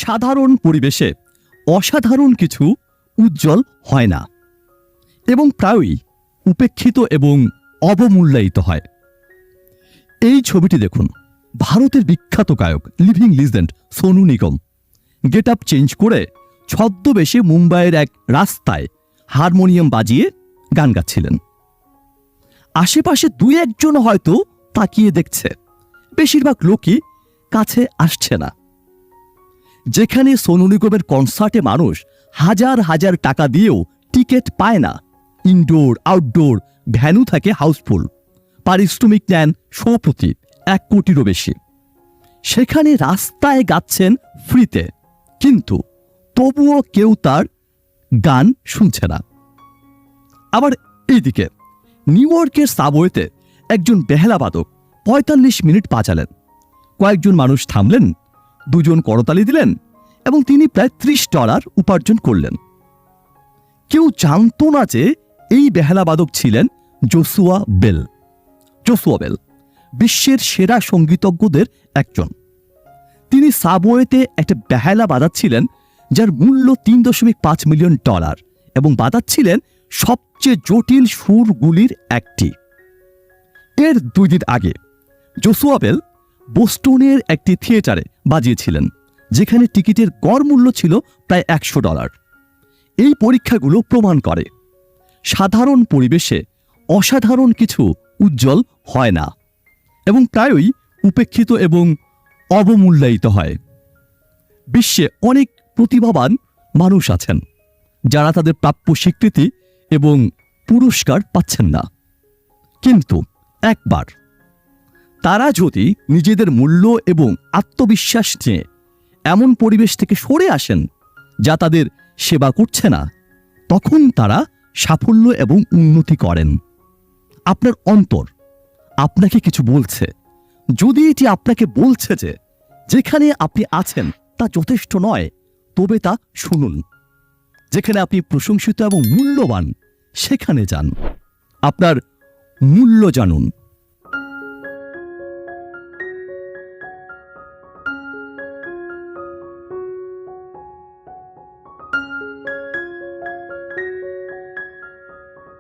সাধারণ পরিবেশে অসাধারণ কিছু উজ্জ্বল হয় না এবং প্রায়ই উপেক্ষিত এবং অবমূল্যায়িত হয়। এই ছবিটি দেখুন, ভারতের বিখ্যাত গায়ক living legend Sonu Nigam get up change করে ছদ্মবেশে মুম্বাইয়ের এক রাস্তায় হারমোনিয়াম বাজিয়ে গান গাচ্ছিলেন। আশেপাশে দুই একজন হয়তো তাকিয়ে দেখছে, বেশিরভাগ লোকই কাছে আসছে না। যেখানে সোনু নিগমের কনসার্টে মানুষ হাজার হাজার টাকা দিয়েও টিকিট পায় না, ইনডোর আউটডোর ভ্যানু থাকে হাউসফুল, পারিশ্রমিক নেন শো প্রতি 1 কোটিরও বেশি। সেখানে রাস্তায় গাচ্ছেন ফ্রিতে, কিন্তু তবুও কেউ তার গান শুনছে না। আবার এইদিকে নিউ ইয়র্কের সাবওয়েতে একজন বেহালাবাদক 45 মিনিট বাজালেন। কয়েকজন মানুষ থামলেন, দুজন করতালি দিলেন এবং তিনি প্রায় $30 উপার্জন করলেন। কেউ জানতো না যে এই বেহালাবাদক ছিলেন জোশুয়া বেল। জোশুয়া বেল বিশ্বের সেরা সঙ্গীতজ্ঞদের একজন। তিনি সাবওয়েতে একটা বেহালা বাজাচ্ছিলেন যার মূল্য $3.5 মিলিয়ন এবং বাজাচ্ছিলেন সবচেয়ে জটিল সুরগুলির একটি। এর 2 দিন আগে জোশুয়া বেল বোস্টনের একটি থিয়েটারে বাজিয়েছিলেন, যেখানে টিকিটের গড় মূল্য ছিল প্রায় $100। এই পরীক্ষাগুলো প্রমাণ করে সাধারণ পরিবেশে অসাধারণ কিছু উজ্জ্বল হয় না এবং প্রায়ই উপেক্ষিত এবং অবমূল্যায়িত হয়। বিশ্বে অনেক প্রতিভাবান মানুষ আছেন যারা তাদের প্রাপ্য স্বীকৃতি এবং পুরস্কার পাচ্ছেন না, কিন্তু একবার তারা যদি নিজেদের মূল্য এবং আত্মবিশ্বাস নিয়ে এমন পরিবেশ থেকে সরে আসেন যা তাদের সেবা করছে না, তখন তারা সাফল্য এবং উন্নতি করেন। আপনার অন্তর আপনাকে কিছু বলছে। যদি এটি আপনাকে বলছে যে যেখানে আপনি আছেন তা যথেষ্ট নয়, তবে তা শুনুন। যেখানে আপনি প্রশংসিত এবং মূল্যবান, সেখানে যান। আপনার মূল্য জানুন।